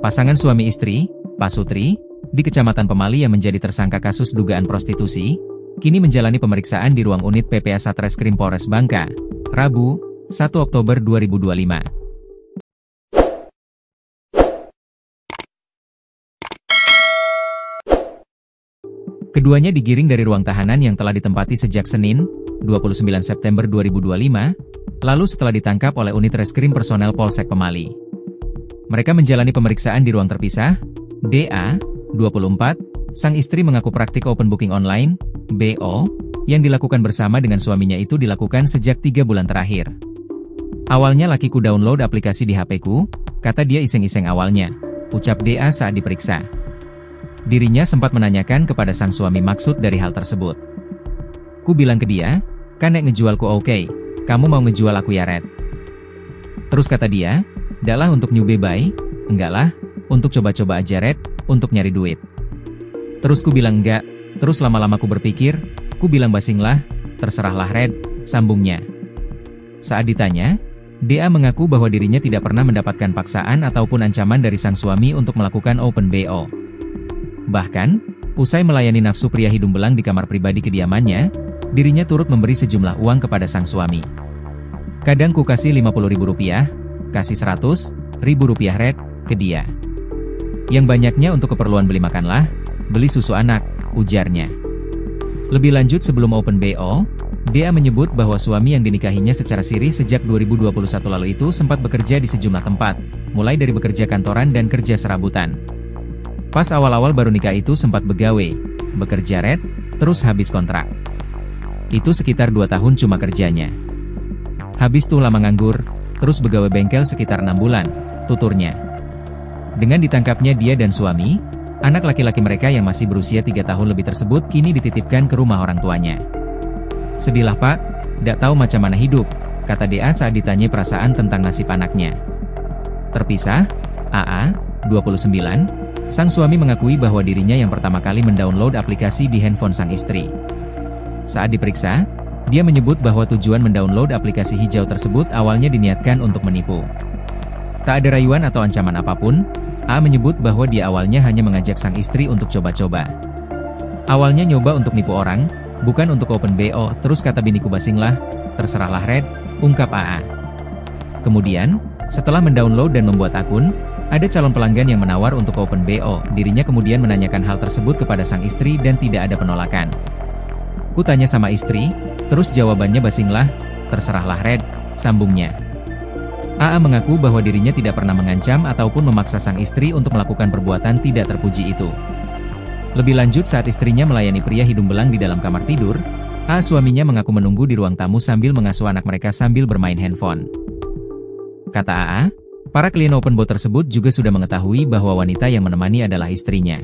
Pasangan suami istri, Pak Sutri, di Kecamatan Pemali yang menjadi tersangka kasus dugaan prostitusi, kini menjalani pemeriksaan di ruang unit PPA Satreskrim Polres Bangka, Rabu, 1 Oktober 2025. Keduanya digiring dari ruang tahanan yang telah ditempati sejak Senin, 29 September 2025, lalu setelah ditangkap oleh unit reskrim personel Polsek Pemali. Mereka menjalani pemeriksaan di ruang terpisah. DA, 24, sang istri mengaku praktik open booking online, BO, yang dilakukan bersama dengan suaminya itu dilakukan sejak 3 bulan terakhir. Awalnya lakiku download aplikasi di HP-ku, kata dia iseng-iseng awalnya, ucap DA saat diperiksa. Dirinya sempat menanyakan kepada sang suami maksud dari hal tersebut. Ku bilang ke dia, kan nek ngejualku oke, kamu mau ngejual aku ya Red? Terus kata dia, "Dak lah untuk newbie bay, enggak lah, untuk coba-coba aja Red, untuk nyari duit." Terus ku bilang enggak, terus lama-lama ku berpikir, ku bilang basing lah, terserahlah Red, sambungnya. Saat ditanya, DA mengaku bahwa dirinya tidak pernah mendapatkan paksaan ataupun ancaman dari sang suami untuk melakukan open BO. Bahkan, usai melayani nafsu pria hidung belang di kamar pribadi kediamannya, dirinya turut memberi sejumlah uang kepada sang suami. Kadang ku kasih Rp50.000, kasih Rp100.000 Red, ke dia. Yang banyaknya untuk keperluan beli makan lah, beli susu anak, ujarnya. Lebih lanjut sebelum open BO, DA menyebut bahwa suami yang dinikahinya secara siri sejak 2021 lalu itu sempat bekerja di sejumlah tempat, mulai dari bekerja kantoran dan kerja serabutan. Pas awal-awal baru nikah itu sempat begawe, bekerja Red, terus habis kontrak. Itu sekitar 2 tahun cuma kerjanya. Habis tuh lama nganggur, terus begawe bengkel sekitar 6 bulan, tuturnya. Dengan ditangkapnya dia dan suami, anak laki-laki mereka yang masih berusia 3 tahun lebih tersebut kini dititipkan ke rumah orang tuanya. Sedihlah Pak, dak tahu macam mana hidup, kata DA saat ditanya perasaan tentang nasib anaknya. Terpisah, AA, 29, sang suami mengakui bahwa dirinya yang pertama kali mendownload aplikasi di handphone sang istri. Saat diperiksa, dia menyebut bahwa tujuan mendownload aplikasi hijau tersebut awalnya diniatkan untuk menipu. Tak ada rayuan atau ancaman apapun, A menyebut bahwa dia awalnya hanya mengajak sang istri untuk coba-coba. Awalnya nyoba untuk nipu orang, bukan untuk open BO, terus kata biniku basing lah, terserahlah Red, ungkap AA. Kemudian, setelah mendownload dan membuat akun, ada calon pelanggan yang menawar untuk open BO, dirinya kemudian menanyakan hal tersebut kepada sang istri dan tidak ada penolakan. Ku tanya sama istri, terus jawabannya basing lah, terserahlah Red, sambungnya. AA mengaku bahwa dirinya tidak pernah mengancam ataupun memaksa sang istri untuk melakukan perbuatan tidak terpuji itu. Lebih lanjut saat istrinya melayani pria hidung belang di dalam kamar tidur, AA suaminya mengaku menunggu di ruang tamu sambil mengasuh anak mereka sambil bermain handphone. Kata AA, para klien open BO tersebut juga sudah mengetahui bahwa wanita yang menemani adalah istrinya.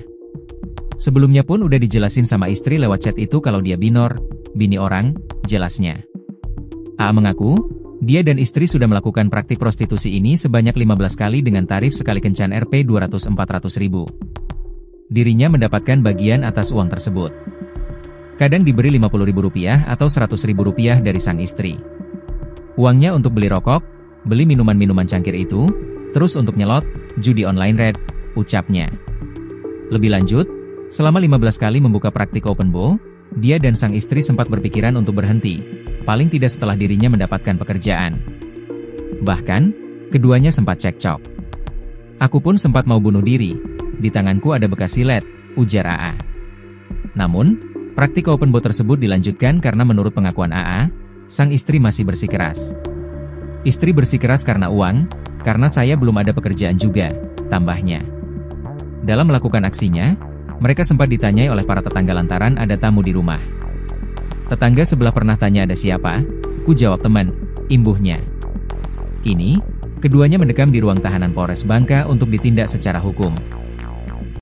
Sebelumnya pun udah dijelasin sama istri lewat chat itu kalau dia binor, bini orang, jelasnya. AA mengaku, dia dan istri sudah melakukan praktik prostitusi ini sebanyak 15 kali dengan tarif sekali kencan Rp 200-400 ribu. Dirinya mendapatkan bagian atas uang tersebut. Kadang diberi Rp50.000 atau Rp100.000 dari sang istri. Uangnya untuk beli rokok, beli minuman-minuman cangkir itu, terus untuk nyelot, judi online Red, ucapnya. Lebih lanjut, selama 15 kali membuka praktik open BO, dia dan sang istri sempat berpikiran untuk berhenti, paling tidak setelah dirinya mendapatkan pekerjaan. Bahkan, keduanya sempat cekcok. Aku pun sempat mau bunuh diri, di tanganku ada bekas silet, ujar AA. Namun, praktik open BO tersebut dilanjutkan karena menurut pengakuan AA, sang istri masih bersikeras. Istri bersikeras karena uang, karena saya belum ada pekerjaan juga, tambahnya. Dalam melakukan aksinya, mereka sempat ditanyai oleh para tetangga lantaran ada tamu di rumah. Tetangga sebelah pernah tanya ada siapa, ku jawab teman, imbuhnya. Kini, keduanya mendekam di ruang tahanan Polres Bangka untuk ditindak secara hukum.